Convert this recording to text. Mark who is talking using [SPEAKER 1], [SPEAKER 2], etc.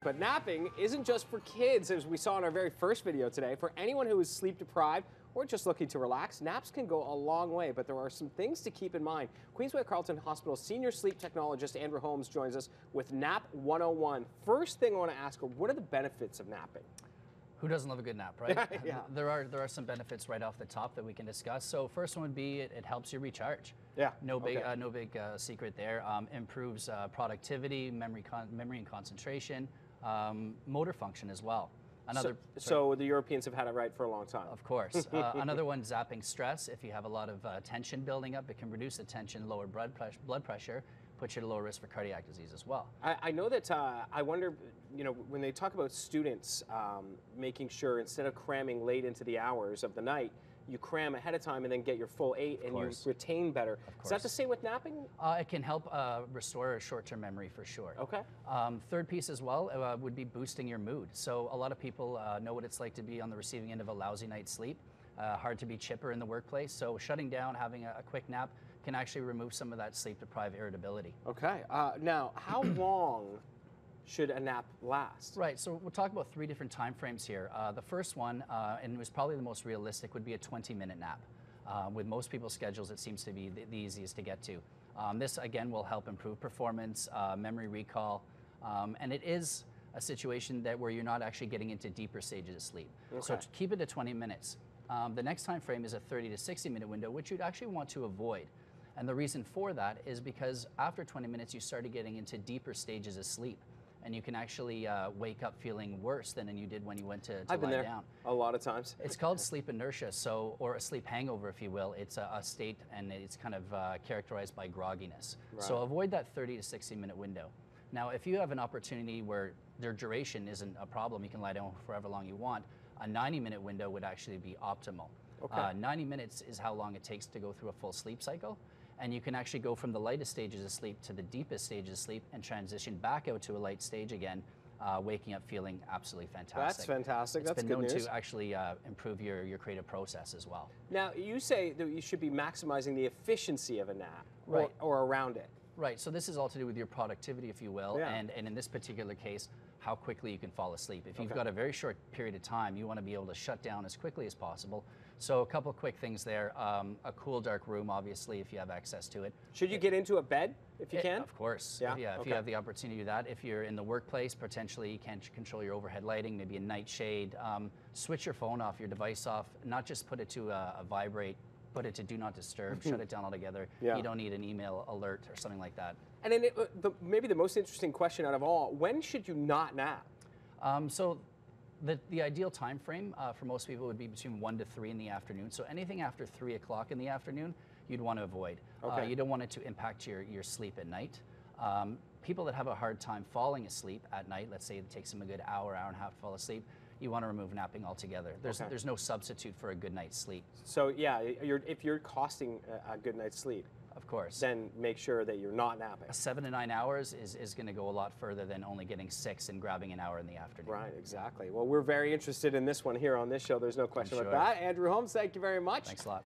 [SPEAKER 1] But napping isn't just for kids, as we saw in our very first video today. For anyone who is sleep deprived or just looking to relax, naps can go a long way, but there are some things to keep in mind. Queensway-Carleton Hospital senior sleep technologist Andrew Holmes joins us with Nap 101. First thing I want to ask her, what are the benefits of napping?
[SPEAKER 2] Who doesn't love a good nap, right?
[SPEAKER 1] Yeah.
[SPEAKER 2] There are some benefits right off the top that we can discuss. So first one would be it helps you recharge.
[SPEAKER 1] Yeah.
[SPEAKER 2] No big secret there. Improves productivity, memory and concentration, motor function as well.
[SPEAKER 1] So the Europeans have had it right for a long time.
[SPEAKER 2] Of course. Another one, zapping stress. If you have a lot of tension building up, it can reduce the tension, lower blood pressure, put you at a lower risk for cardiac disease as well.
[SPEAKER 1] I know that, I wonder, when they talk about students making sure instead of cramming late into the hours of the night, you cram ahead of time and then get your full 8 and you retain better. Is that the same with napping?
[SPEAKER 2] It can help restore short-term memory for sure.
[SPEAKER 1] Okay.
[SPEAKER 2] Third piece as well would be boosting your mood. So a lot of people know what it's like to be on the receiving end of a lousy night's sleep. Hard to be chipper in the workplace. So shutting down, having a quick nap can actually remove some of that sleep-deprived irritability.
[SPEAKER 1] Okay. Now, how long should a nap last?
[SPEAKER 2] Right, so we'll talk about 3 different time frames here. The first one, and it was probably the most realistic, would be a 20-minute nap. With most people's schedules, it seems to be the easiest to get to. This, again, will help improve performance, memory recall, and it is a situation where you're not actually getting into deeper stages of sleep. Okay. So keep it to 20 minutes. The next time frame is a 30 to 60-minute window, which you'd actually want to avoid. And the reason for that is because after 20 minutes, you started getting into deeper stages of sleep. And you can actually wake up feeling worse than you did when you went to
[SPEAKER 1] I've been
[SPEAKER 2] lie
[SPEAKER 1] there
[SPEAKER 2] down.
[SPEAKER 1] A lot of times.
[SPEAKER 2] It's called sleep inertia, or a sleep hangover, if you will. It's a state, and it's kind of characterized by grogginess. Right. So avoid that 30 to 60-minute window. Now, if you have an opportunity where their duration isn't a problem, you can lie down for however long you want, a 90-minute window would actually be optimal. Okay. 90 minutes is how long it takes to go through a full sleep cycle. And you can actually go from the lightest stages of sleep to the deepest stages of sleep and transition back out to a light stage again, waking up feeling absolutely fantastic.
[SPEAKER 1] That's fantastic.
[SPEAKER 2] That's
[SPEAKER 1] good news.
[SPEAKER 2] It's been known to actually improve your creative process as well.
[SPEAKER 1] Now, you say that you should be maximizing the efficiency of a nap,
[SPEAKER 2] right,
[SPEAKER 1] or around it.
[SPEAKER 2] Right, so this is all to do with your productivity, if you will,
[SPEAKER 1] yeah,
[SPEAKER 2] and in this particular case, how quickly you can fall asleep. If you've got a very short period of time, you want to be able to shut down as quickly as possible. So a couple of quick things there. A cool, dark room, obviously, if you have access to it.
[SPEAKER 1] Should you get into a bed if you can?
[SPEAKER 2] Of course.
[SPEAKER 1] Yeah,
[SPEAKER 2] if you have the opportunity to do that. If you're in the workplace, potentially you can't control your overhead lighting, maybe a nightshade. Switch your phone off, your device off, not just put it to a vibrate, put it to do not disturb, shut it down altogether. Yeah. You don't need an email alert or something like that.
[SPEAKER 1] And then maybe the most interesting question out of all, when should you not nap?
[SPEAKER 2] So the ideal time frame for most people would be between 1 to 3 in the afternoon. So anything after 3 o'clock in the afternoon, you'd want to avoid. Okay. You don't want it to impact your sleep at night. People that have a hard time falling asleep at night, let's say it takes them a good hour and a half to fall asleep, you want to remove napping altogether. There's no substitute for a good night's sleep.
[SPEAKER 1] So yeah, if you're costing a good night's sleep,
[SPEAKER 2] of course,
[SPEAKER 1] then make sure that you're not napping.
[SPEAKER 2] 7 to 9 hours is going to go a lot further than only getting 6 and grabbing an hour in the afternoon.
[SPEAKER 1] Right, exactly. Well, we're very interested in this one here on this show. There's no question about that. Andrew Holmes, thank you very much.
[SPEAKER 2] Thanks a lot.